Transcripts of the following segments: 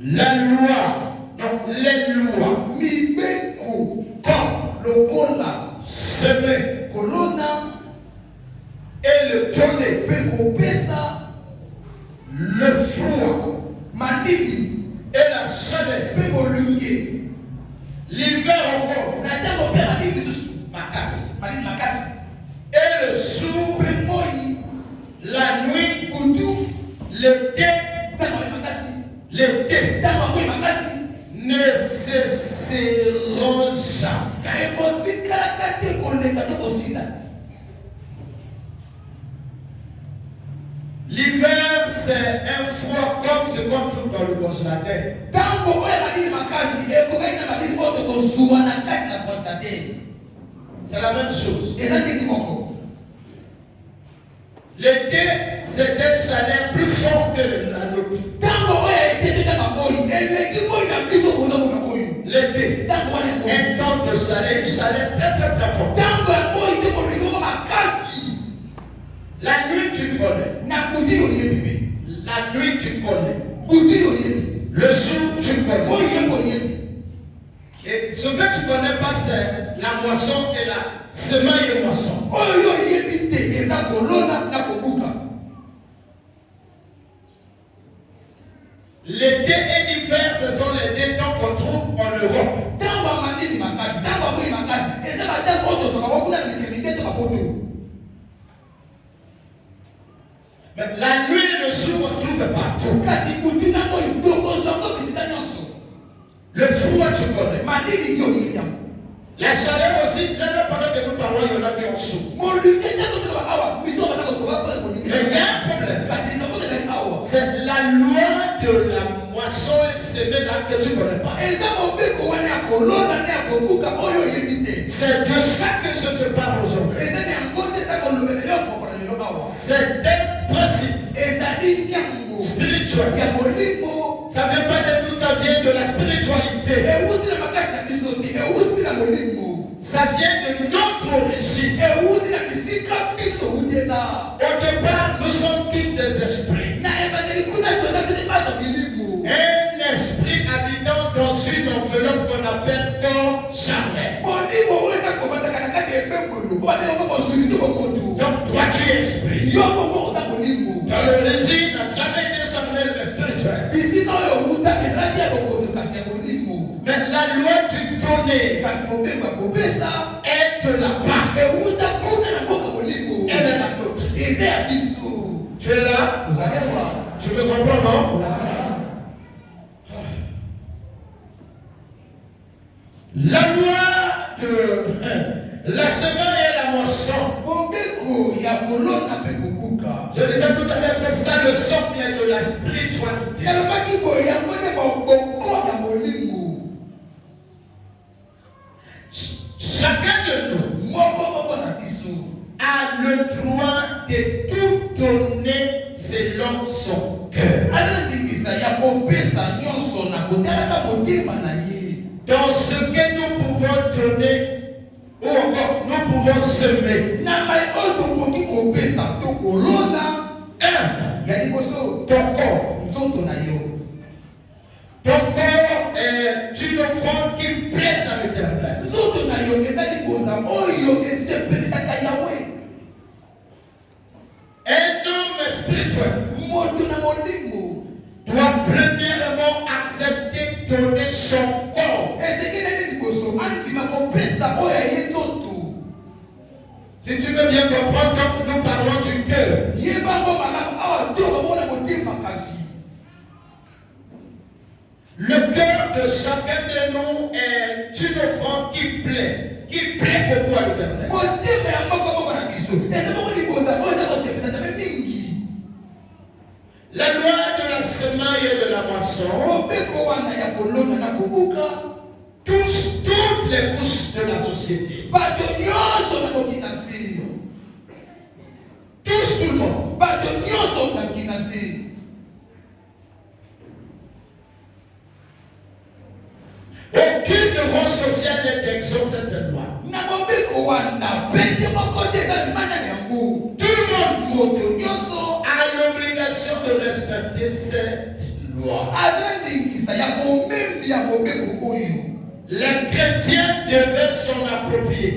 La loi, donc les lois, semer et le donner, le froid et la chaleur, l'hiver encore, et le jour, la nuit, l'été ne cesseront jamais. L'hiver, c'est un froid comme ce qu'on trouve dans le congélateur. C'est la même chose. L'été, c'est une chaleur plus forte que la nôtre. L'été, un temps de chaleur, une chaleur très très très forte. La nuit, tu connais. La nuit, tu connais. Le jour, tu connais. Et ce que tu ne connais pas, c'est la moisson et la semaille et moisson. L'été et l'hiver, ce sont les deux temps qu'on trouve en Europe. Mais la nuit et le jour, on trouve partout. Le froid, tu connais. La chaleur aussi, là, pendant que nous parlons, il y en a qui ont chaud. Mais il y a un problème. C'est la loi de la moisson et semer là que tu ne connais pas. C'est de ça que je te parle aujourd'hui. C'est un principe spirituel. Ça ne vient pas de nous, ça vient de la spiritualité. Ça vient de notre origine. Au départ, nous sommes tous des esprits. Un esprit habitant dans une enveloppe qu'on appelle corps charnel. Donc toi tu es esprit. Dans l'origine, n'a jamais été charnel mais spirituel. Mais la loi du donner est de la part. Elle est la nôtre. Tu es là? Tu me comprends, non? La loi de la semaine et la moisson. Je disais tout à l'heure, c'est ça le socle de la spiritualité. Chacun de nous a le droit de tout donner selon son cœur. Dans ce que nous pouvons donner, ou encore nous pouvons semer. Ton corps. Ton corps est une offrande qui plaît à l'Éternel. Un homme spirituel doit premièrement accepter de donner son corps. Si tu veux bien comprendre, quand nous parlons du cœur, le cœur de chacun de nous est une offrande qui plaît beaucoup à l'Éternel. La loi de la semaille et de la moisson touche toutes les couches de la société. Touche tout le monde. Aucune rang sociale n'est exempt cette loi. Tout le monde a l'obligation de respecter cette loi. Les chrétiens devaient s'en approprier.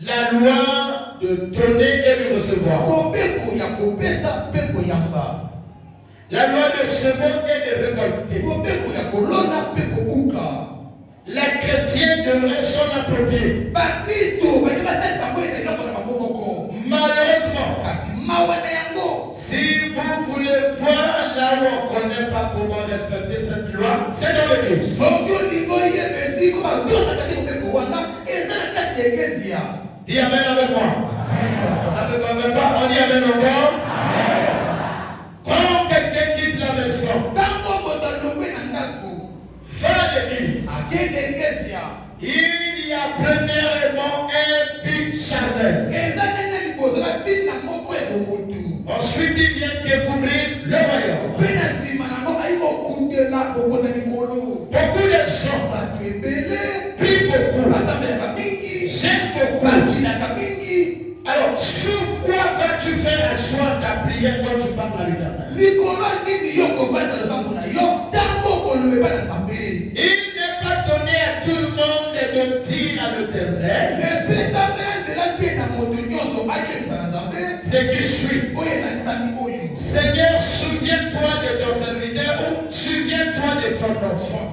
La loi de donner et de recevoir. La loi de semer et de récolter. Les chrétiens devraient s'en approprier. Malheureusement, si vous voulez voir là où on ne connaît pas comment respecter cette loi, c'est dans l'église. Dis amen avec moi. Ça ne permet pas, on dit amen encore. Quand quelqu'un quitte la maison, va à l'église, il y a premièrement un but charnel. Ensuite, il vient découvrir le royaume. Beaucoup de gens prient beaucoup, j'aime beaucoup. Alors, sur quoi vas-tu faire asseoir ta prière quand tu parles à l'Éternel? Il n'est pas donné à tout le monde de dire à l'Éternel ce qui suit. Seigneur, souviens-toi de ton serviteur ou souviens-toi de ton enfant.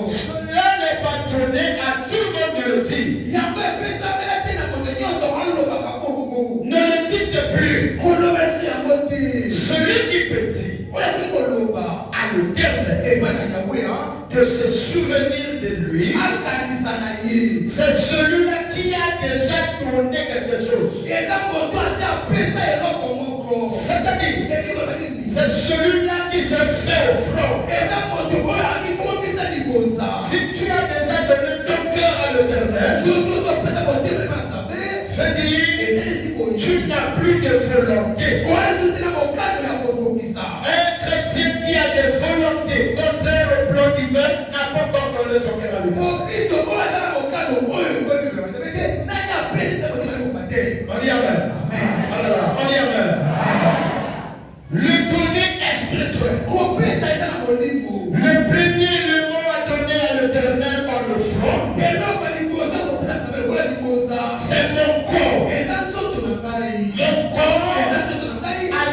Cela n'est pas donné à tout le monde de le dire. Ne le dites plus. Celui qui peut dire à l'Éternel de se souvenir de lui, c'est celui-là qui a déjà donné quelque chose. C'est-à-dire, c'est celui-là qui se fait au front. Si tu as déjà donné ton cœur à l'Éternel, je dis, tu n'as plus de volonté. Un chrétien qui a des volontés contraires au plan divin n'a pas encore donné son cœur à lui. On dit amen. On dit amen. Le donner est spirituel. Le premier élément à donner à l'Éternel par le front, c'est mon corps. Mon corps a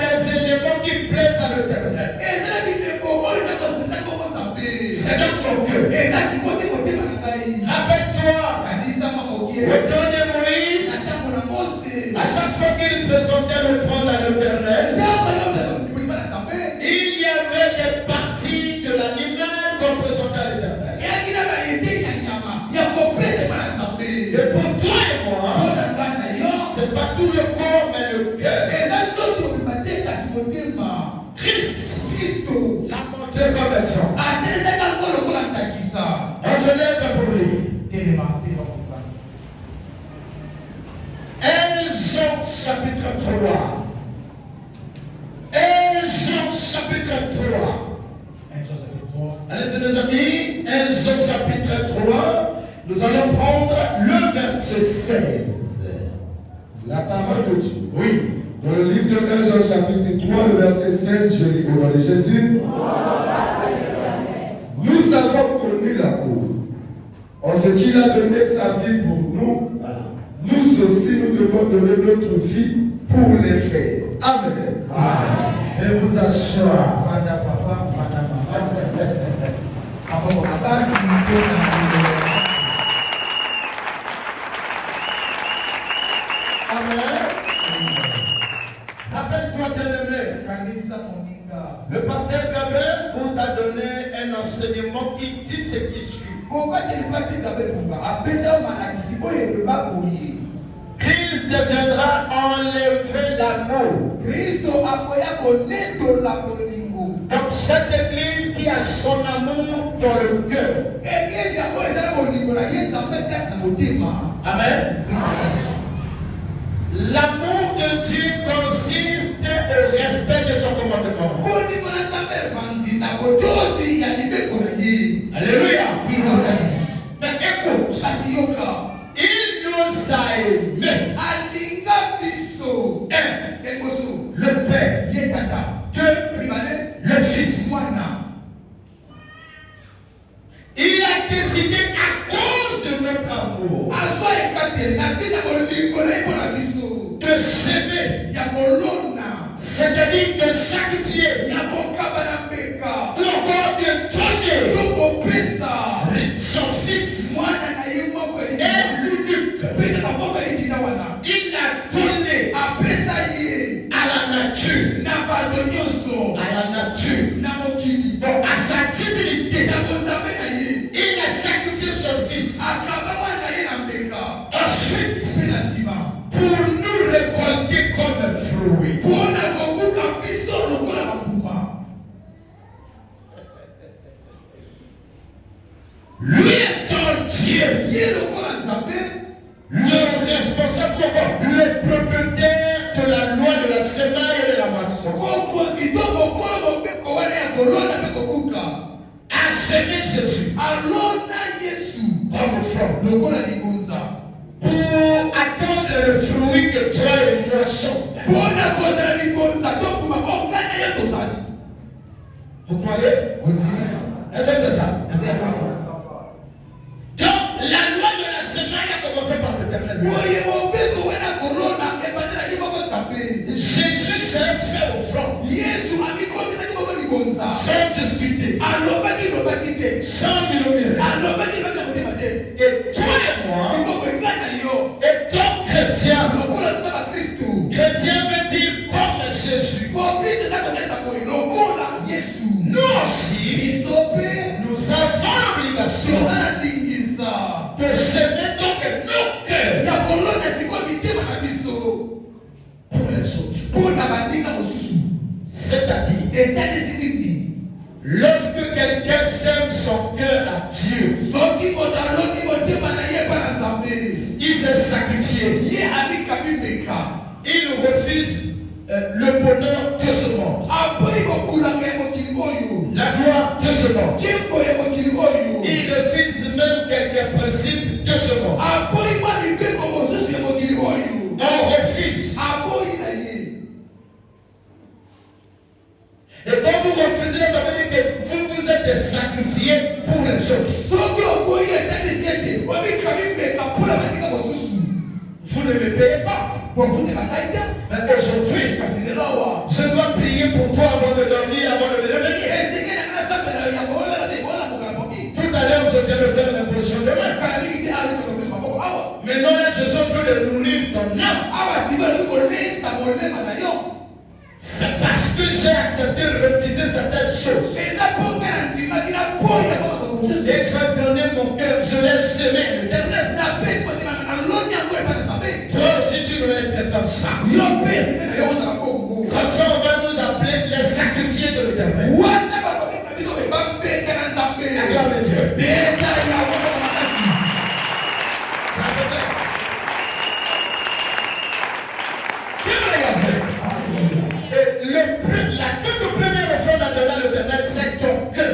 des éléments qui plaisent à l'Éternel. C'est donc mon cœur. Rappelle-toi, au temps de Moïse, à chaque fois qu'il présentait l'offrande à l'Éternel, il y avait des parties de l'animal qu'on présentait à l'Éternel. Et pour toi et moi, c'est pas tout le corps, mais le cœur. Christ l'a montré comme exemple. On se lève pour lui. Jean chapitre 3. Jean chapitre 3. Allez-y les amis. Jean chapitre 3. Nous allons prendre le verset 16. La parole de Dieu. Oui. Dans le livre de 1 Jean chapitre 3, le verset 16, je lis au nom de Jésus. Nous avons connu l'amour. En ce qu'il a donné sa vie pour nous, nous aussi nous devons donner notre vie pour les frères. Amen. Amen. Et vous asseoir. Amen. Rappelle-toi bien-aimé. Le pasteur Gabin vous a donné un enseignement qui dit ce qui suit. Christ viendra enlever l'amour. Donc cette église qui a son amour dans le cœur. Amen. L'amour de Dieu consiste au respect de son commandement. Alléluia. Mais écoute, il de s'aimer, c'est-à-dire de sacrifier, encore de donner son fils est l'unique. Il a donné à la nature, donc à sa divinité, il a sacrifié son fils. Ensuite, pour nous récolter comme fruits. Lui étant Dieu, le responsable, le propriétaire de la loi de la semaille et de la moisson, a semé Jésus comme front pour attendre le fruit que toi et moi sommes. Vous croyez? Est-ce que c'est ça? Donc la loi de la semaine a commencé par l'Éternel. Jésus s'est fait au front sans discuter, sans murmurer. Et toi et moi, étant chrétien, chrétien veut dire comme Jésus. Nous aussi, nous avons l'obligation de s'aimer donc nos cœurs pour les autres. C'est-à-dire, lorsque quelqu'un sème son cœur à Dieu, il s'est sacrifié. Il refuse le bonheur de ce monde, la gloire de ce monde. Il refuse même quelques principes de ce monde. On refuse. Et quand vous refusez, ça veut dire que vous vous êtes sacrifié pour les autres. Vous ne me payez pas. Mais aujourd'hui, je dois prier pour toi avant de dormir, avant de me réveiller. Tout à l'heure, je viens de faire la position de main. Maintenant, là, je suis en train de nourrir ton âme. C'est parce que j'ai accepté de refuser certaines choses. Et j'ai donné mon cœur, je l'ai semé à l'Éternel. Toi aussi tu dois être comme ça. Comme ça on va nous appeler les sacrifiés de l'Éternel. Acclamez Dieu. Ça te plaît? La toute première offrande à donner à l'Éternel, c'est ton cœur.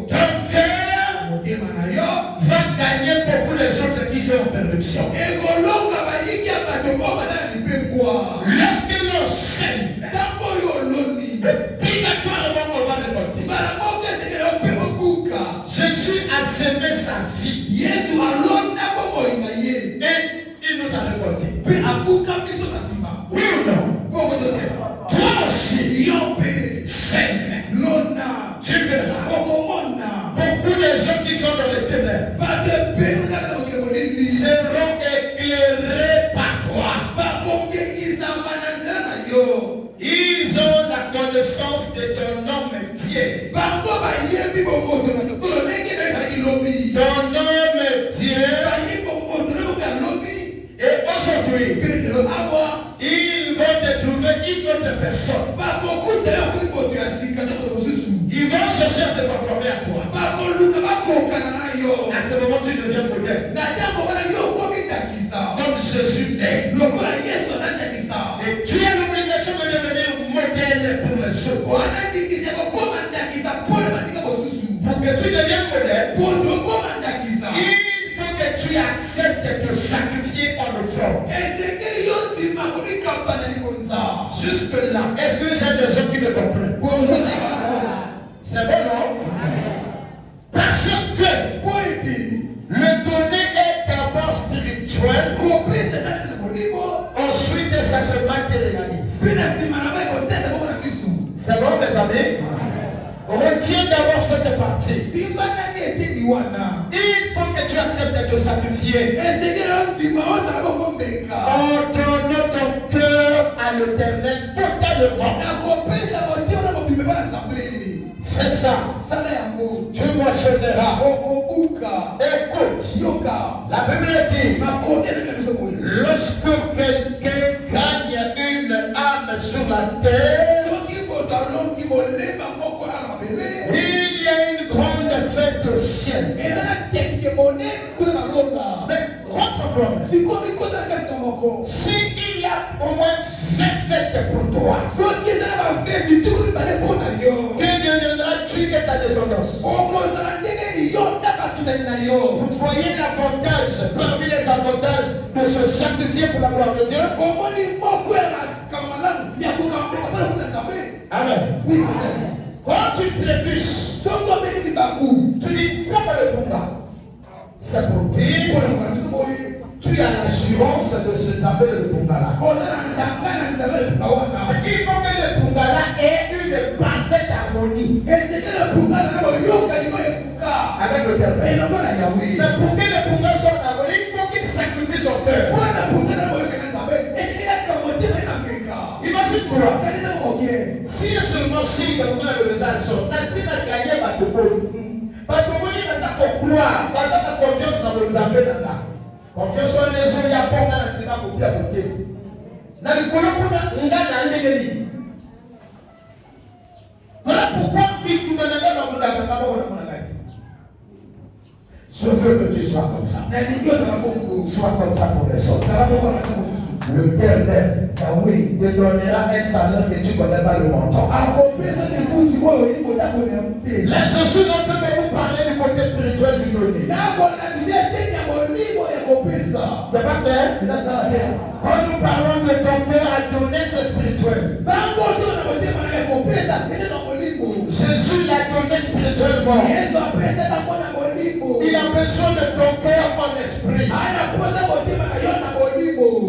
Ton cœur va gagner beaucoup les autres qui sont en perdition. Lorsque l'on sème, obligatoirement on va récolter. Jésus a semé sa vie et il nous a récolté. Oui ou non? Toi aussi, sème. Tu verras. Beaucoup de gens qui sont dans les ténèbres seront éclairés par toi. Ils ont la connaissance de ton nom Dieu. Ton nom Dieu. Et aujourd'hui, ils vont te trouver une autre personne. Ils vont chercher à se conformer à toi. À ce moment, tu deviens modèle. Comme Jésus est. Et tu as l'obligation de devenir modèle pour les autres. Pour que tu deviennes modèle, il faut que tu acceptes de sacrifier en offrande. Jusque là, est-ce que j'ai des gens qui me comprennent? C'est bon, non? Parce que cette partie. Il faut que tu acceptes de te sacrifier. Ordonne ton cœur à l'Éternel totalement. Fais ça. Tu moissonneras. Écoute. La Bible dit, lorsque quelqu'un gagne une âme sur la terre, il y a une grande fête au ciel. Mais rentre-toi. S'il y a au moins 20 fêtes pour toi, que donneras-tu et ta descendance? Vous voyez l'avantage, parmi les avantages de se sacrifier pour la gloire de Dieu? Amen. Quand tu trébuches, tu dis, comme le Bunga. C'est pour dire, tu as l'assurance de se taper le Bungala. Il faut que le Bungala ait une parfaite harmonie avec le Père. Mais pour que le Bunga soit en harmonie, il faut qu'il sacrifie son cœur. Imagine-toi, si seulement si le message sort, si tu as gagné ma topole, parce que vous dites que ça faut croire, parce que tu as confiance dans le Zambé. Confiance en les gens, il y a pas de temps pour bien côté. Dans le colloque, on a voilà pourquoi il faut donner dans le monde. Je veux que tu sois comme ça. Sois comme ça pour les autres. Le Père oui, te donnera un salaire que tu ne connais pas le montant. La chose dont je vais vous parler du côté spirituel du donné. C'est pas clair? Quand nous parlons de ton cœur à donner, c'est spirituel. Jésus l'a donné spirituellement. Il a besoin de ton cœur en esprit.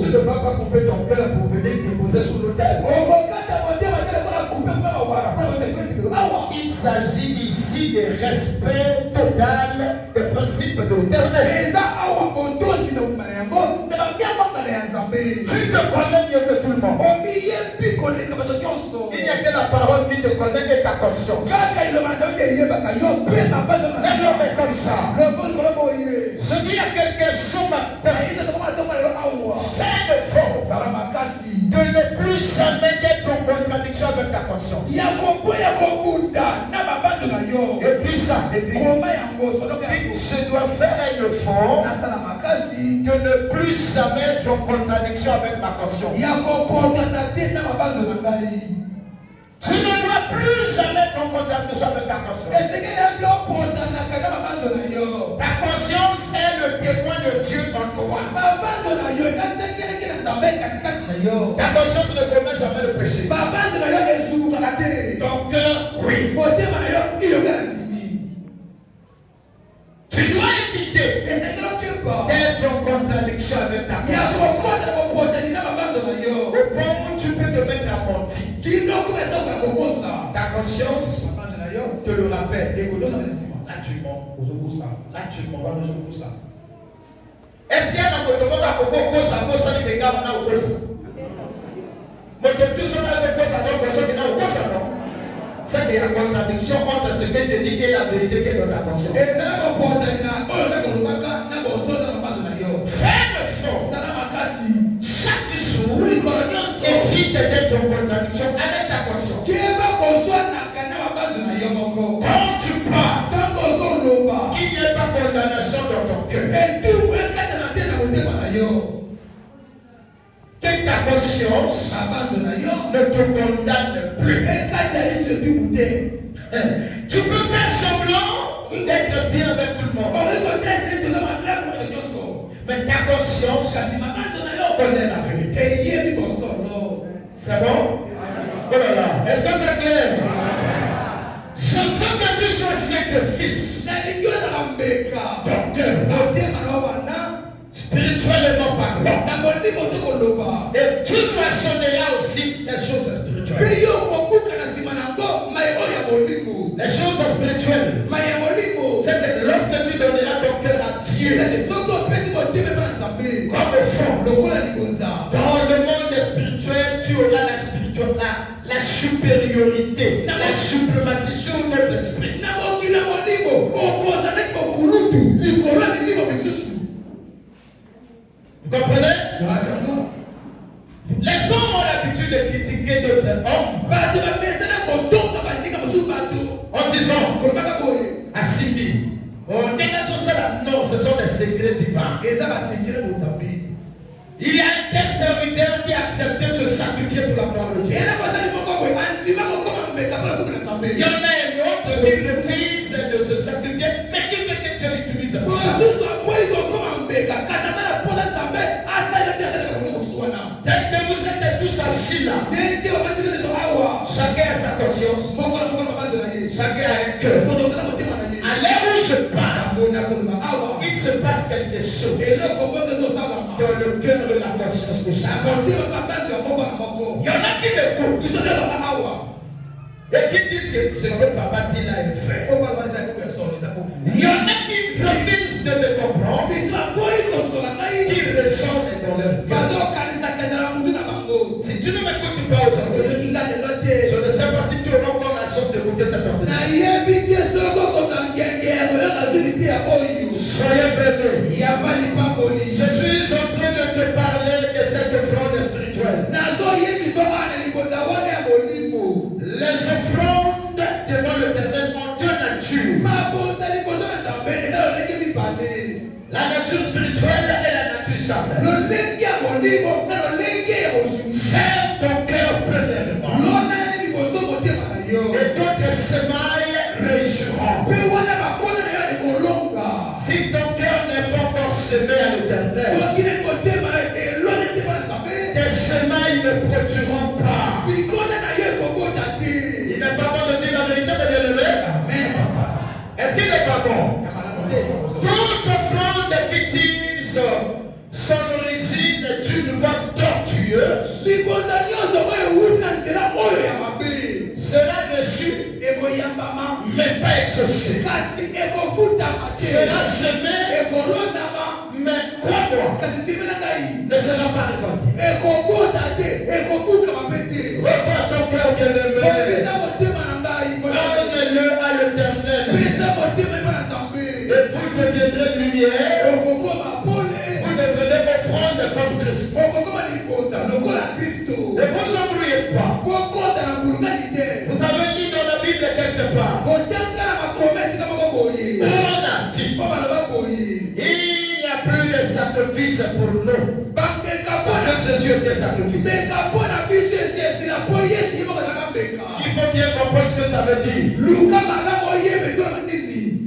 Tu ne vas pas couper ton cœur pour venir te poser sous l'autel. Il s'agit ici de respect total des principes de l'Éternel. Tu te connais mieux que tout le monde. Il n'y a que la parole qui te connaît et ta conscience. Un homme est comme ça. Je dis à quelqu'un ce matin, fais le fort de ne plus jamais être en contradiction avec ta conscience. Et puis ça, je dois faire un effort de ne plus jamais être en contradiction avec ma conscience. Tu ne dois plus jamais être en contradiction avec ta conscience. Ta conscience est le témoin de Dieu en toi. Ta conscience ne commet jamais le péché. Ton cœur, oui. Tu dois éviter d'être en contradiction avec ta conscience. Au point où tu peux te mettre à mentir. Ta conscience te le rappelle. Là tu mens. Là tu mens. Est-ce qu'il y a un autre monde à c'est qu'il y a une contradiction entre ce qu'elle te dit et la vérité qu'elle est dans ta conscience. Fais le fort. Chaque jour, évite d'être en contradiction avec ta conscience. Quand tu parles, qu'il n'y ait pas condamnation dans ton cœur. Que ta conscience ne te condamne plus. Tu peux faire semblant d'être bien avec tout le monde. Mais ta conscience connaît la vérité. C'est bon? Oh là là. Est-ce que c'est clair? Je veux que tu sois sacrifice. Ton cœur. Spirituellement parlant. Et tu moissonneras aussi les choses spirituelles. Les choses spirituelles Comprenez? Les hommes ont l'habitude de critiquer d'autres hommes en disant Asimi, non, ce sont des secrets divins. Il y a un tel serviteur qui a accepté de se sacrifier pour la gloire de Dieu. Il y en a un autre qui refuse de se sacrifier, mais qui veut que Dieu l'utilise. Tel que vous êtes tous assis là, chacun a sa conscience, chacun a un cœur. À l'heure où je parle, il se passe quelque chose dans le cœur de la conscience de chacun. Il y en a qui m'écoutent et qui disent que ce que papa dit là est vrai. Il y en a qui refusent de me comprendre, qui ressentent dans leur cœur. Si tu ne m'écoutes pas aujourd'hui, je ne sais pas si tu auras encore la chance d'écouter cette personne. Soyez bénis. Je suis en train de te parler de cette offrande spirituelle. Les offrandes devant l'Éternel ont deux natures. La nature spirituelle et la nature charnelle. Serre ton cœur premièrement. Et d'autres semailles réussiront. Si ton cœur n'est pas encore semé à l'Éternel, tes semailles ne produiront pas. Il n'est pas bon de dire la vérité, mais bien levé. Est-ce qu'il n'est pas bon? Toute offrande qui tire son origine d'une voie tortueuse sera reçu, mais pas exaucé. Sera semé, mais crois-moi, ne sera pas récolté. Reçois ton cœur bien-aimé. Donne-le à l'Éternel. Et vous deviendrez lumière. Vous devenez offrande comme Christ. Ne vous embrouillez pas. Vous avez lu dans la Bible quelque part. On a dit, il n'y a plus de sacrifice pour nous. Parce que Jésus était sacrifice. Il faut bien comprendre ce que ça veut dire.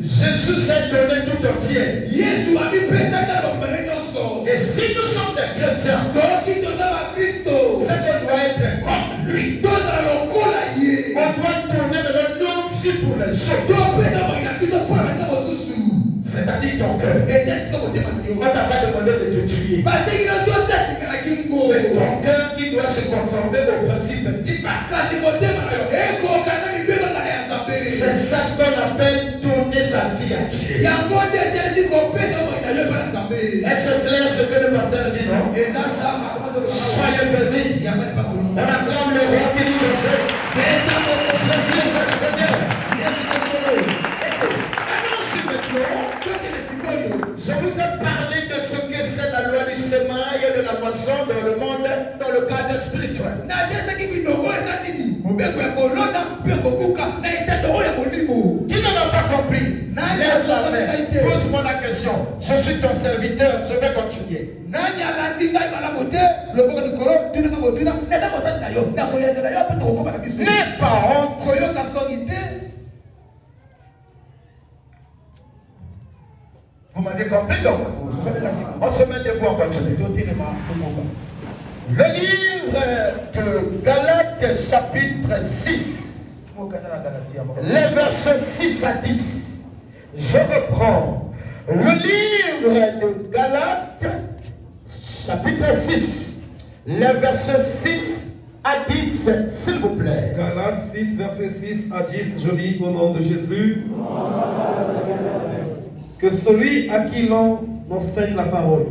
Jésus s'est donné tout entier. Et si nous sommes des chrétiens, c'est qu'on doit être comme lui. On doit tourner de nos vies pour les autres. C'est-à-dire ton cœur. On ne t'a pas demandé de te tuer. Mais ton cœur qui doit se conformer au principe divin. C'est ça qu'on appelle tourner sa vie à Dieu. Est-ce clair ce que le pasteur dit, non? Soyez bénis. On acclame le roi qui nous enseigne. Jésus est le Seigneur. Je vous ai parlé de ce que c'est la loi du sémail et de la moisson dans le monde, dans le cadre spirituel. Qui ne m'a pas compris? Pose-moi la question. Je suis ton serviteur, je vais continuer. Mes parents. Vous m'avez compris donc? On se met debout, on continue. Le livre de Galates chapitre 6, les versets 6 à 10. Je reprends. Le livre de Galates chapitre 6, les versets 6 à 10, s'il vous plaît. Galates 6, versets 6 à 10, je lis au nom de Jésus. Que celui à qui l'on enseigne la parole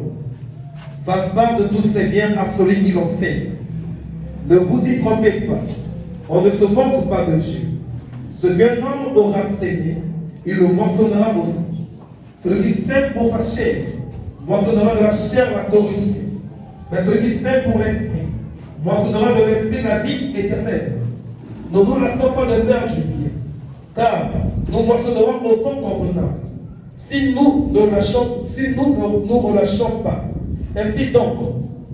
fasse part de tous ses biens à celui qui l'enseigne. Ne vous y trompez pas. On ne se moque pas de Dieu. Ce qu'un homme aura semé, il le moissonnera aussi. Celui qui sème pour sa chair, moissonnera de la chair la corruption. Mais celui qui sème pour l'esprit moissonnera de l'esprit la vie éternelle. Ne nous lassons pas de faire du bien, car nous moissonnerons autant convenable. Si nous ne nous relâchons pas. Ainsi donc,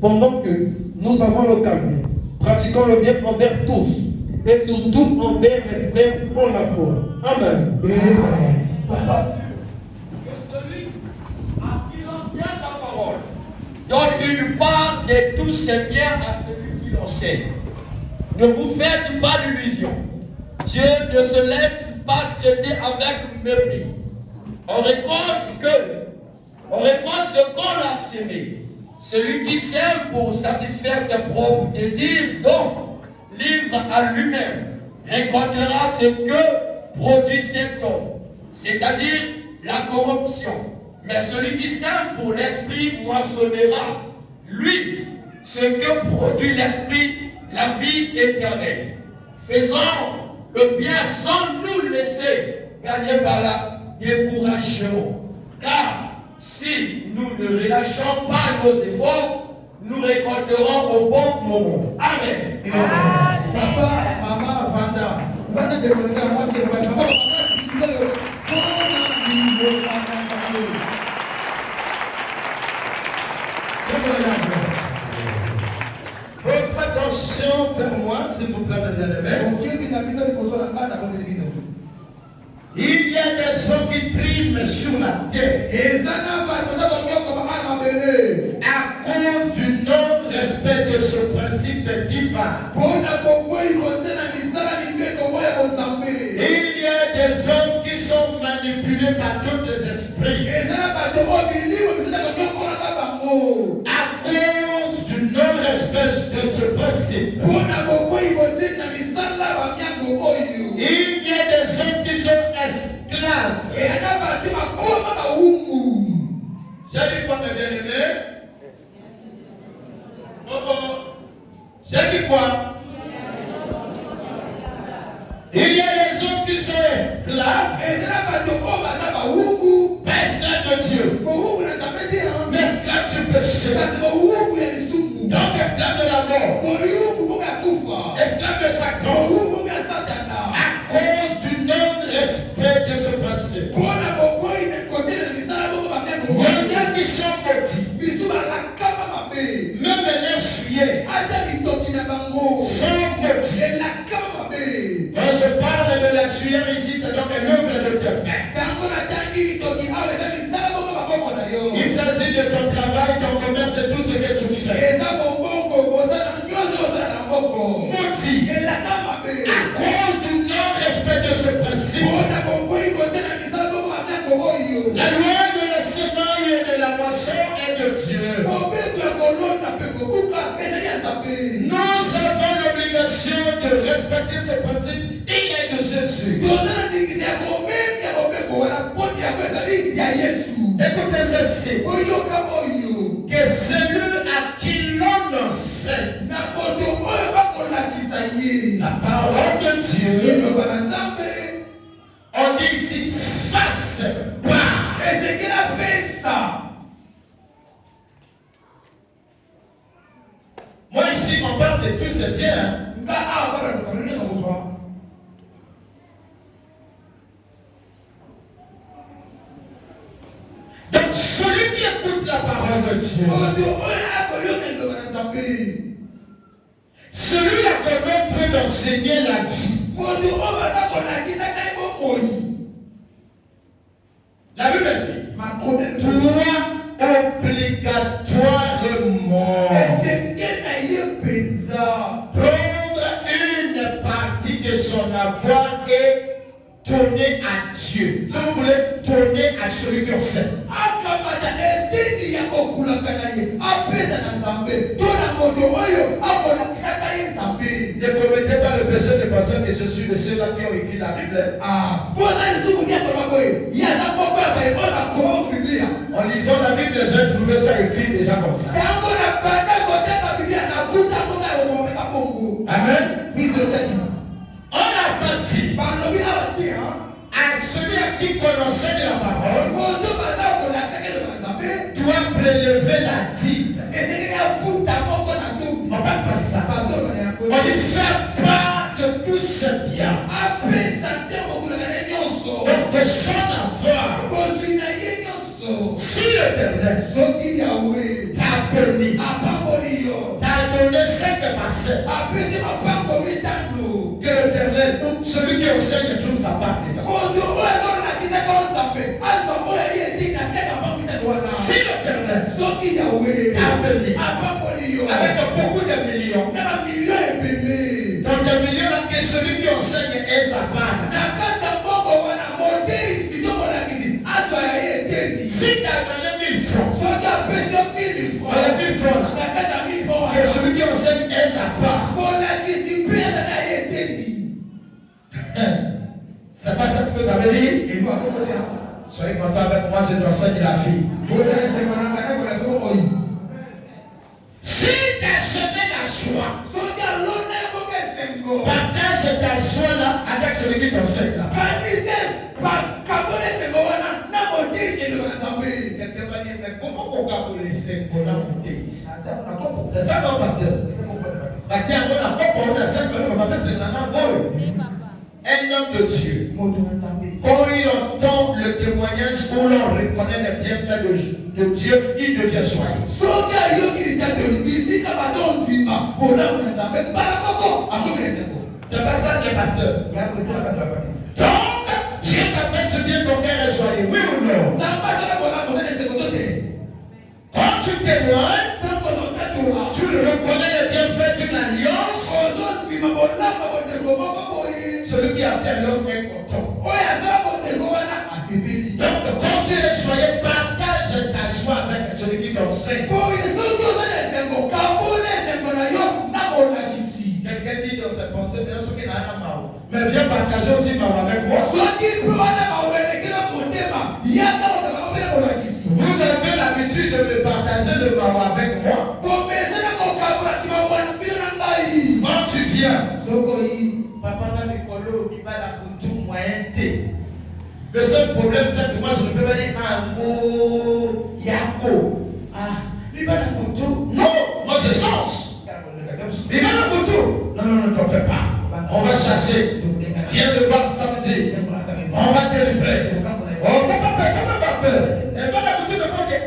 pendant que nous avons l'occasion, pratiquons le bien envers tous, et surtout envers les frères en la foi. Amen. Amen. Que celui à qui l'enseigne la parole donne une part de tous ses biens à celui qui l'enseigne. Ne vous faites pas d'illusions. Dieu ne se laisse pas traiter avec mépris. On récolte ce qu'on a sémé. Celui qui sème pour satisfaire ses propres désirs, donc livre à lui-même, récoltera ce que produit cet homme, c'est-à-dire la corruption. Mais celui qui sème pour l'esprit moissonnera, lui, ce que produit l'esprit, la vie éternelle. Faisons le bien sans nous laisser gagner par la découragement. Car si nous ne relâchons pas nos efforts, nous récolterons au bon moment. Amen. Papa, maman, Vanda. Vanda de Monica, moi c'est vrai. Papa, si tu veux, votre attention vers moi, s'il vous plaît, mes bien-aimés. Il y a des hommes qui triment sur la terre à cause du non-respect de ce principe divin. Il y a des hommes qui sont manipulés par d'autres esprits à cause du non-respect de ce principe. Il y a des hommes qui sont esclaves. J'ai dit quoi, mes bien-aimés? J'ai dit quoi? Il y a des hommes qui sont esclaves. Pas esclaves de Dieu, mais esclaves du péché. Donc esclaves de la mort, esclaves de Satan, à cause du non-respect de ce principe. Il y en a qui sont maudits, même les souillés sont maudits. Quand je parle de la sueur ici, c'est donc un œuvre de tes mains. Il s'agit de ton travail, ton commerce et tout ce que tu fais. Maudit à cause du non-respect de ce principe. La loi de la semaille et de la moisson est de Dieu. Nous avons l'obligation de respecter ce principe. Il est de Jésus. Écoutez ceci. Que celui à qui l'on enseigne la parole de Dieu, on dit ici fasse part. Moi ici on parle de tous ces biens. Donc celui qui écoute la parole de Dieu, celui-là qu'on est d'enseigner la vie. La Bible dit, toi obligatoirement prendre une partie de son avoir et donner à Dieu. Si vous voulez, donner à celui qui enseigne. Ne commettez pas le péché de penser que je suis de ceux-là qui ont écrit la Bible. En lisant la Bible, j'ai trouvé ça écrit déjà comme ça. Amen. On a parti à celui à qui on enseigne la parole doit prélever la dîme. Si l'Éternel soki Yahweh t'a permis, apamboli yo t'a donné 5 versets, apesi mapango mitano que l'Éternel, celui qui enseigne tout sa part, moto oyo azolakisaka o nzambe azwa oyo ye etina kati mapango mitano wana si l'Éternel soki Yahweh t'a permis, apamboli yo avec beaucoup de millions, na bamilio ebele dans des millions là, que celui qui enseigne est sa part. na kati ya mboko wana moteisi to molakisi azwa ya ye eteni Si tu as donné 1000 francs, soki apesi yo 1000 francs voilà 1000 francs là, na kati ya 1000 francs que wana celui qui enseigne est sa part. molakisi mpe aza na ye eteni C'est pas ça ce que vous avez dit? evo akokotela Soyez content avec moi, je t'enseigne la vie. bozala esengo na ngai nakola soko moi Si tu as semé la joie, soki alona ebongo esengo partage ta joie là avec celui qui t'enseigne là. kanises bakabona esengo wana na moteisi eloko na nzambe Quelqu'un va dire, mais comment on va laisser on a monté ici? C'est ça, non, pasteur? Bah, tiens, on a pas parlé de ça, on va faire c'est un homme de Dieu. moto na nzambe Quand il entend le témoignage où l'on reconnaît les bienfaits de Dieu, il devient joyeux. soki ayoki litatoli bisika bazondima bolamu na nzambe mbala moko azokela esengo C'est pas ça, les pasteurs. Donc, Dieu t'a fait du bien, ton cœur est joyeux, oui ou non? nzambe asala bolamu ozala esengo to te Quand tu témoignes, ntango ozotatola tu reconnais les bienfaits d'une alliance. ozondima bolamu bondeko moko boye Celui qui a fait l'alliance est content. oyo asala bondeko wana asepeli Donc, quand tu es joyeux, partage ta joie avec celui qui t'enseigne. boye soki ozala esengo kabona esengo na yo na molakisi Quelqu'un dit dans ses pensées, bien sûr qu'il a un amour. Mais viens partager aussi ma avec moi. soki mpe wana mawelekela motema yaka ozala mpe na molakisi Vous avez l'habitude de me partager le maman avec moi. bomesana kokabolaki mawana mbio na ngai Quand tu viens, sokoyi papa n'a l'écolo, il va la couture moyen T. Le seul problème, c'est que moi, je ne peux pas dire Ango, Yako. Ah, il va la couture. Non, moi je change. Il va la couture. Non, non, ne t'en fais pas. On va chasser. Viens le voir samedi. On va te livrer. Oh, fais pas peur, fais pas peur. Elle va la couture de Fonke.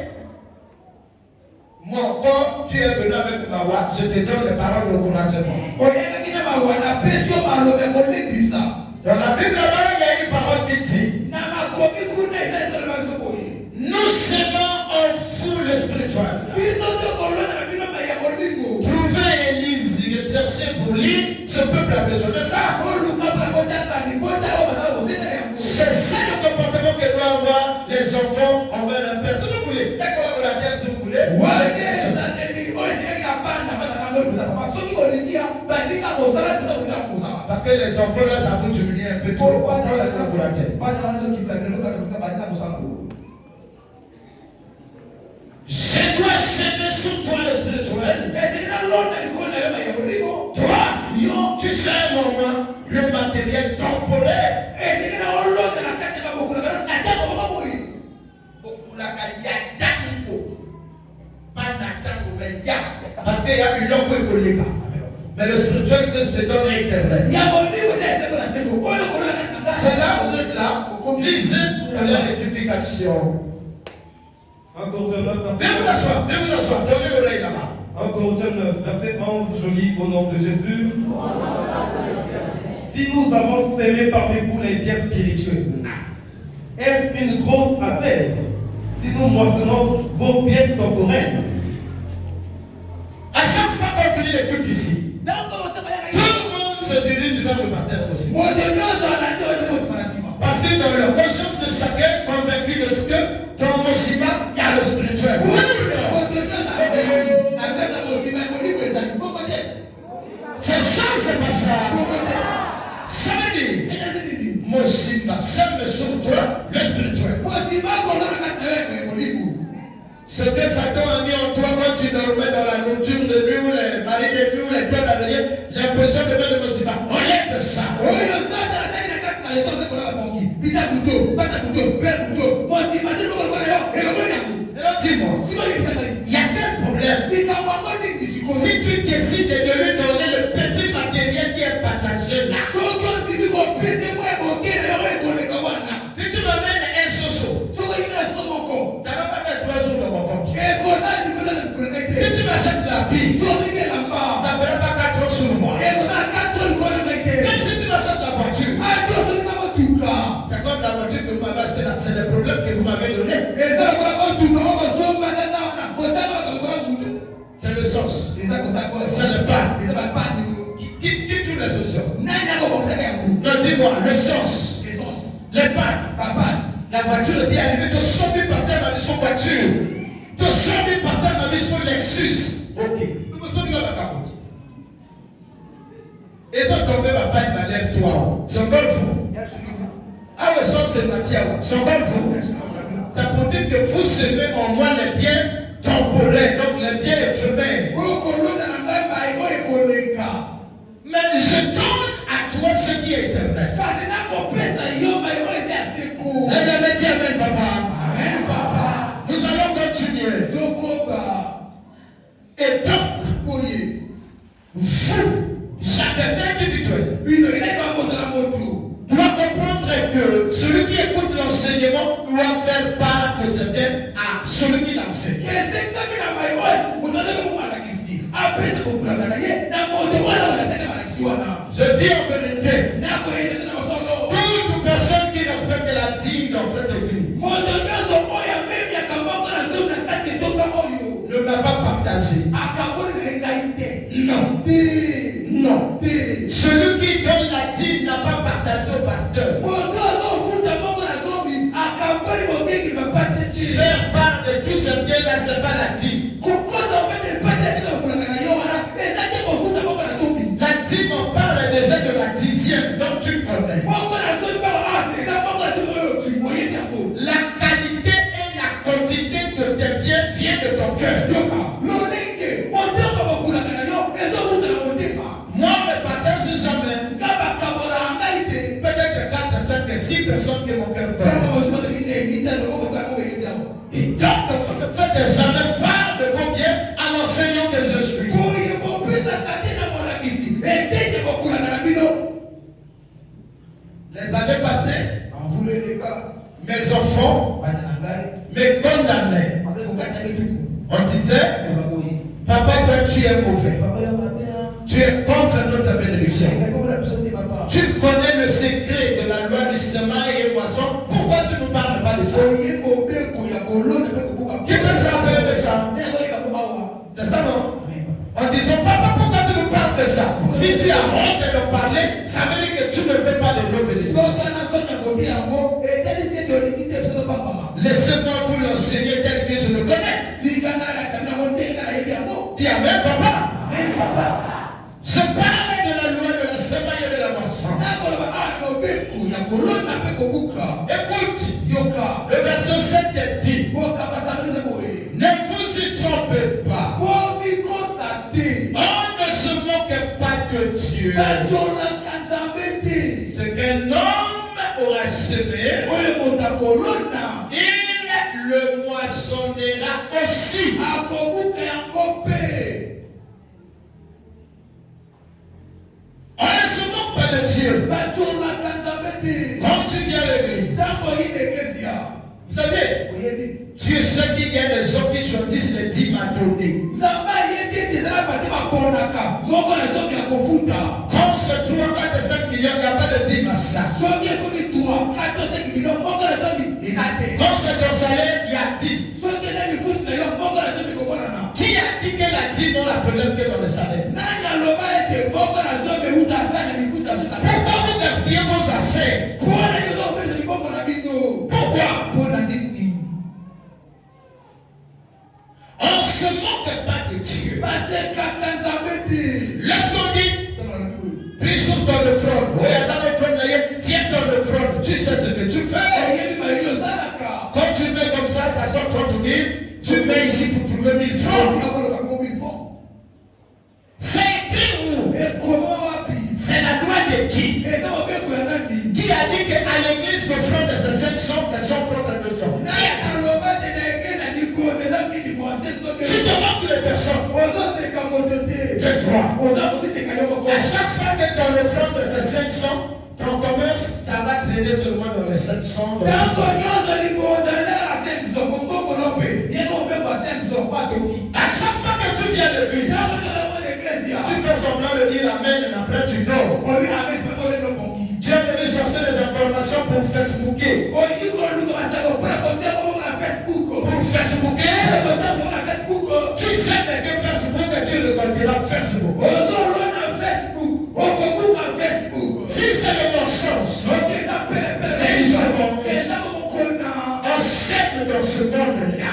Moi, quand tu es venu avec Mawa, je te donne les paroles d'encouragement. oyakaki na mawana pesi yo maloba kolebisa Dans la Bible, là-bas, il y a une parole qui dit na makomi kuna eza esalema biso boye nous semons en fou le spirituel. biso tokolona na bino ya molimo Trouvez Élise, cherchez pour lui, ce peuple a besoin de ça. oluka mpona kotanga libota oyo bazala kosengela yango C'est ça le comportement que doivent avoir les enfants envers leur père. Si vous voulez, les collaborateurs, si vous voulez. wane esaleli oyo esengaki na bana bazala yango libosala papa soki kolingia balinga kosala biso kolinga kosala Parce que les enfants là, ça peut diminuer un peu trop. Pour les collaborateurs. bana bazokitisa lelo kaka kolinga balinga kosala Je dois semer sur toi le spirituel. esengeli nalonda likolo na yo na ya molimo Toi, tu sais un moment, le matériel temporaire. esengeli na olonda na kati ya mabokolo na ntango moko boye Parce qu'il y a une langue écolique. Mais le spirituel que je te donne est éternel. ya molimo eza esengo na sengo oyo kolona na C'est là où vous êtes là. Lisez pour la rectification. 1 Corinthiens 9, Viens vous asseoir. Donnez l'oreille là-bas. 1 Corinthiens 9, verset 11, je lis au nom de Jésus. Si nous avons sémé parmi vous les biens spirituels, est-ce une grosse affaire si nous moissonnons vos biens temporels? À chaque fois qu'on finit les trucs ici, tout le monde se dirige vers le pasteur aussi. Parce que dans la conscience de chacun, convaincu de ce que dans mon ciment, il y a le spirituel. Oui, c'est ça que c'est pas ça. Ça veut dire, mon ciment, sème sur toi, le spirituel. Ce que Satan a mis en toi quand tu dormais dans la nourriture de nuit ou les maris de nuit ou les toits d'avenir, l'impression de mettre le ciment. Enlève ça. Alors dis-moi, il y a quel problème? Si tu décides de lui donner le petit matériel qui est passager là, si tu m'amènes un soso, ça ne va pas mettre des problèmes que vous m'avez donnés. C'est le sens. Ce n'est pas. Qui trouve la solution? Non, dis-moi, le sens. Les pannes. La voiture était arrivée, tu sortais par terre dans son voiture. Tu sortais par terre dans son Lexus. Ok. Nous me sommes dans la capote. Et ça tombé, papa, il m'a l'air toi. C'est encore fou. Ah, le sens, c'est Mathieu. C'est encore fou. Ça veut dire que vous semez en moi les biens temporels, donc les biens éphémères. Mais je donne à toi ce qui est éternel. Amen, papa. Nous allons continuer. Et donc, vous, chacun individuel, doit comprendre que celui qui écoute l'enseignement doit faire part de ce thème à celui qui l'enseigne. Je dis en vérité, toute personne qui respecte la dîme dans cette église ne m'a pas partagé. Non. Non. Celui qui donne la dîme n'a pas partagé au pasteur. Faire part de tout ce bien-là, ce n'est pas la dîme. La dîme, on parle déjà de la dixième, donc tu connais. La qualité et la quantité de tes biens viennent de ton cœur. Moi, je partage jamais. Peut-être 4, 5, 6 personnes que mon cœur porte. Et donc, faites jamais part de vos biens à l'enseignant que je suis. Les années passées, mes enfants me condamnaient. On disait, papa, toi tu es mauvais. Tu es contre notre bénédiction. Tu connais le secret de la loi du cinéma et poisson. Pourquoi tu ne nous parles pas de ça? Qui peut s'appeler de ça? C'est ça, non? En disant, papa, pourquoi tu nous parles de ça? Si tu as honte de nous parler, ça veut dire que tu ne veux pas de nos bénédictions. Laissez-moi vous l'enseigner tel que je le connais. Dis amen, papa. Amen, papa. Je parle de la loi de la semaine et de la moisson. Écoute, le verset 7 dit, ne vous y trompez pas. On ne se moque pas de Dieu. Ce qu'un homme aura semé, il le moissonnera aussi. On ne se moque pas de Dieu. Quand tu viens à l'église, vous savez, Dieu sait qu'il y a des gens qui choisissent les dîmes à donner. Comme ce 3, 4, 5 millions, il n'y a pas de dîme à ça. Comme c'est ton salaire, il y a dîme. Qui a dit que la dîme, on la problème que dans le salaire? Pourquoi vous gaspillez vos affaires? Pourquoi? On ne se moque pas de Dieu. Lorsqu'on dit, prie sur ton front, tiens ton front, tu sais ce que tu fais. Quand tu mets comme ça sort 30 000, tu mets ici pour trouver 1000 francs. C'est écrit où? C'est la loi de qui? Qui a dit qu'à l'église, le front de ces 500, c'est 100 francs, c'est 200? Tu te moques de personne. De toi. À chaque fois que tu as le front de ces 500, ton commerce, ça va traîner seulement dans les 700. À chaque fois que tu viens à l'église, tu fais semblant de dire amen et après tu dors. Tu es venu chercher des informations pour Facebooker. même dans ce monde-là.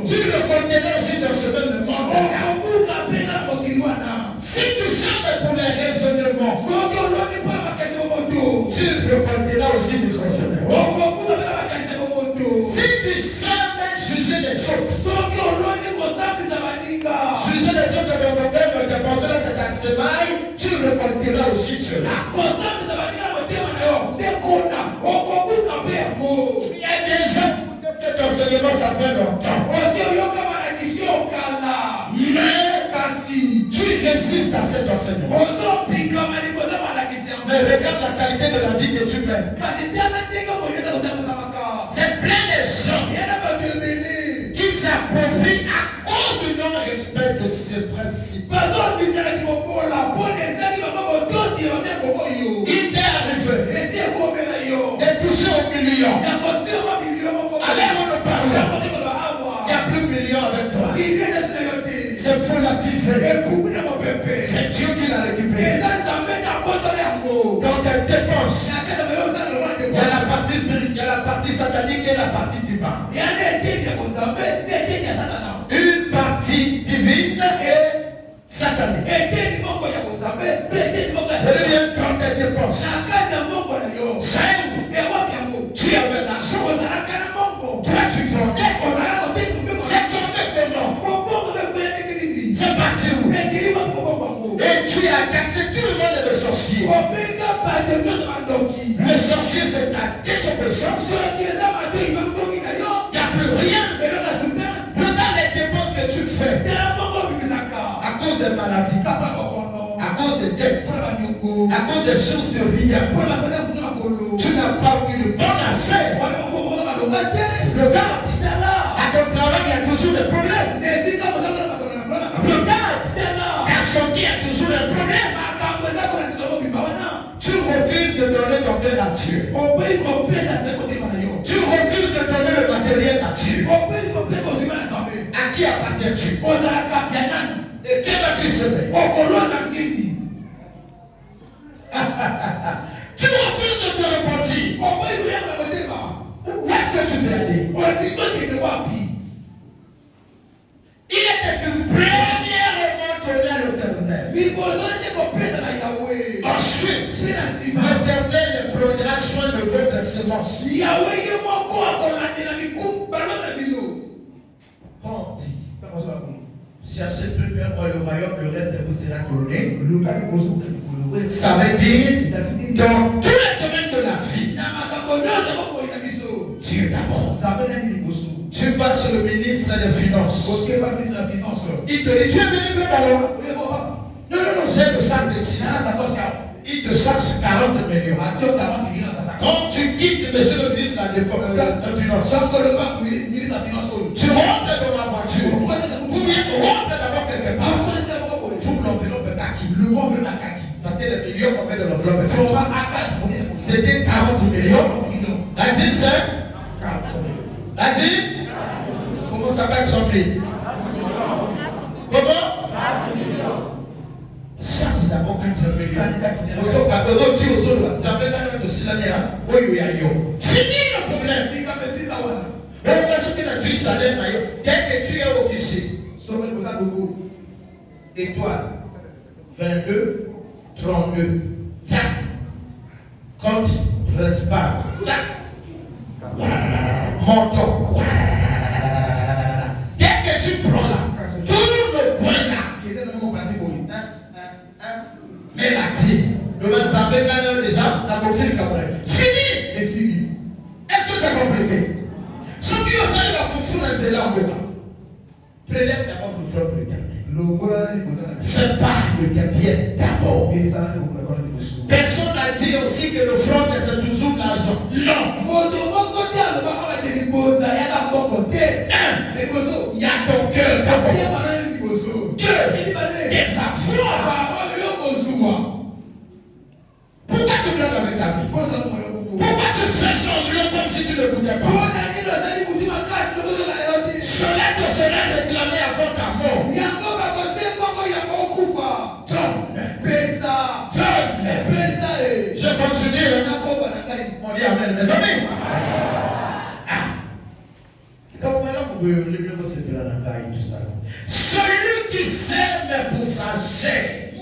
Tu récolteras aussi dans ce même monde-là. Si tu sèmes pour les raisonnements, tu récolteras aussi des raisonnements. Si tu sèmes juger les autres, juger les autres de ton père, de penser à cette semaille, tu récolteras aussi cela. Il y a des gens qui ont fait enseignement, ça fait longtemps. Mais tu résistes à cet enseignement. Mais regarde la qualité de la vie que tu mènes. C'est plein de gens qui s'approprient à cause du non-respect de ce principe. Il t'est arrivé de toucher au million. Alors on nous parle. Il n'y a plus de million avec toi. C'est volatisé. C'est Dieu qui l'a récupéré. Dans tes dépenses, il y a la partie spirituelle, il y a la partie satanique et la partie divine. Une partie divine et satanique. Je veux dire, quand tes dépenses, tu avais l'argent, toi tu vendais, c'est tombé comment? C'est parti où? Et tu as taxé tout le monde de sorcier. Le sorcier c'est ta désobéissance. Il n'y a plus rien. Regarde les dépenses que tu fais. À cause des maladies, à cause des dettes, à cause des choses de rien. Tu n'as pas eu de bonne affaire. Regarde, à ton travail il y a toujours des problèmes. Regarde, ta santé a toujours des problèmes. Tu refuses de donner ton bien à Dieu. Tu refuses de donner le matériel à Dieu. À qui appartiens-tu? Et que vas-tu semer? Tu refuses de te repentir. Où est-ce que tu veux aller? Il était une première donné à l'Éternel. Ensuite, l'Éternel prendra soin de votre semence. Cherchez premièrement le royaume, le reste vous sera donné. Ça veut dire, dans tous les domaines de la vie, Dieu d'abord. Tu vas sur le ministre des Finances. Il te dit, tu es venu me ballon. Non, c'est le sac de silence. Il te charge 40 millions. Quand tu quittes monsieur le ministre de la Finance, tu rentres dans la voiture. Ou bien rentre d'abord quelque part. Trouve l'enveloppe kaki. Parce que les millions qu'on met dans l'enveloppe kaki. C'était 40 millions. La dîme c'est 40 millions. La dîme? Comment ça va être 100 000? Comment? 4 millions. Charge d'abord 4 millions. Fini le problème. On a ce qu'il a tué salaire. Dès que tu es au guichet. Étoile 22 32. Tac. Compte reste pas. Tac. Montant. Dès que tu prends là, tout le coin là. Mais la tienne, le Manzabé gagne déjà la boxe du Cameroun. Fini! Et si. Est-ce que c'est compliqué? Ceux qui ont fait la foufou dans les langues, prélève d'abord le front de l'Éternel. C'est pas le bien d'abord. Personne n'a dit aussi que le front c'est toujours l'argent. Non. Il y a ton cœur d'abord. Et sa foi. Pourquoi tu bloques avec ta vie? Pourquoi tu fais semblant comme si tu ne goûtais pas? Cela te sera réclamé avant ta mort. Donne. Je continue. On dit amen, mes amis. Celui qui sème pour sa chair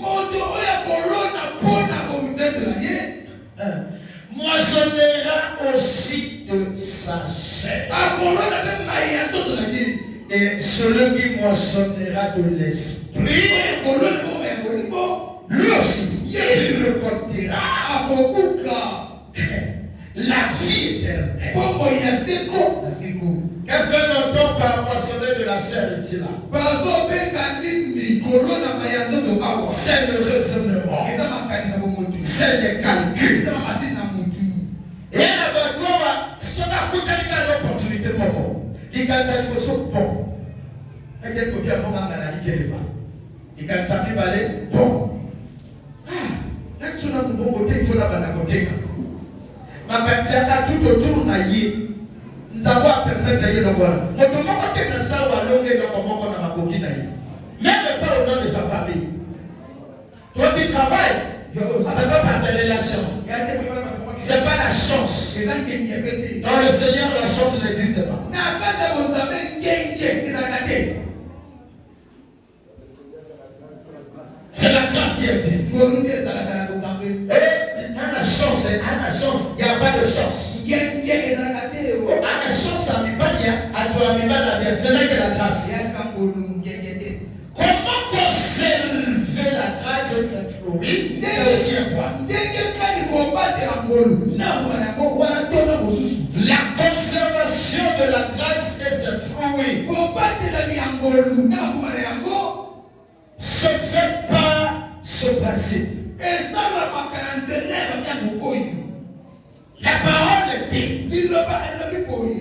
moissonnera aussi de sa chair. Et celui qui moissonnera de l'esprit, lui aussi, il récoltera la vie éternelle. Qu'est-ce que nous entend par moissonner de la chair ici là? C'est le raisonnement. C'est les calculs. Et là, si on a une opportunité, il y a une bon. Il y a une il y a une bon. Ah, il faut la côté. Ma personne a tout autour de nous. Nous avons permettre de le voir. Mais comment on peut ça ou alors comment on a ma coquine même pas au nom de sa famille. Toi qui travailles, ça ne veut pas de relation. Ce n'est pas la chance. Dans le Seigneur, la chance n'existe pas. C'est la grâce qui existe. La chance, il n'y a pas de chance. La chance à Mibania, à toi Mibania, ce n'est que la grâce. Comment conserver la grâce et cette fruit? C'est aussi un point. La conservation de la grâce et ses fruits se fait par ce principe. La parole dit,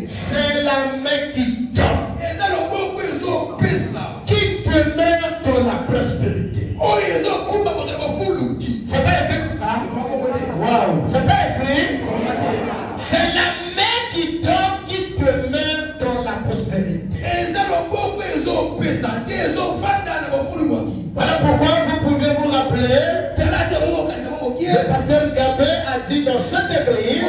c'est la main qui donne, qui demeure dans la prospérité. C'est pas écrit. Wow. C'est pas écrit. C'est la main qui donne, qui demeure dans la prospérité. Voilà pourquoi vous pouvez vous rappeler, le pasteur Gabé a dit dans cette église,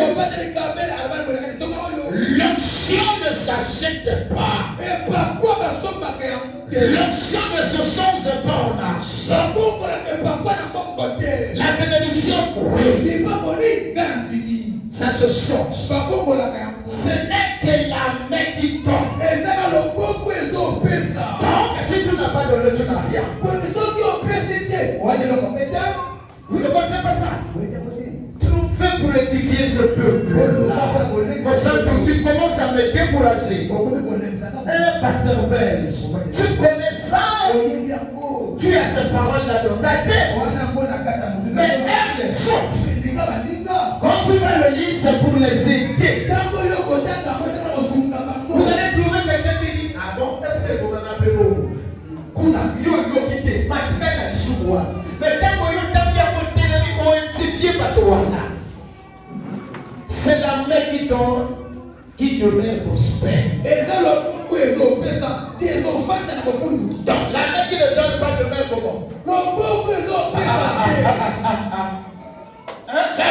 l'onction ne s'achète pas. L'onction ne se change pas en argent. La bénédiction, oui. Ça se change. Ce n'est que la main qui tombe. Donc, si tu n'as pas donné, tu n'as rien. Vous ne comprenez pas ça? Tout fait pour édifier ce peuple. Comme ça, tu commences à me décourager. Pasteur Belge, tu connais ça? Tu as ces paroles-là dans ta tête. Mais aime les autres. Quand tu vas le lire, c'est pour les aider. Vous allez trouver quelqu'un qui dit, ah bon, est-ce que vous m'en appelez beaucoup? Kuna, yo quitté, Matika n'a souvent. Mais tant que yo t'as bien monté les mots édifiés par toi. C'est la main qui donne, qui demeure prospère. Donc la main qui ne donne pas demeure comment? La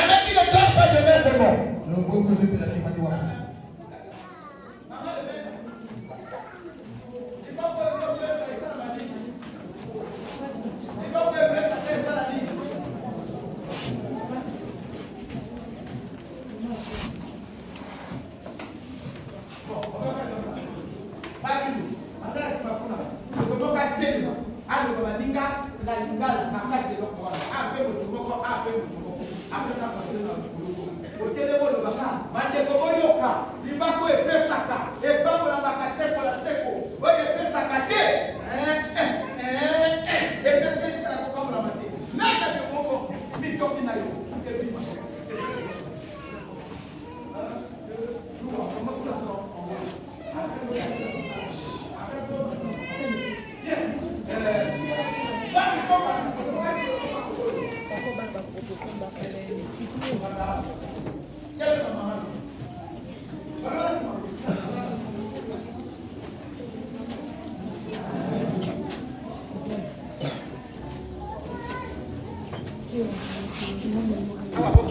main qui ne donne pas demeure comment?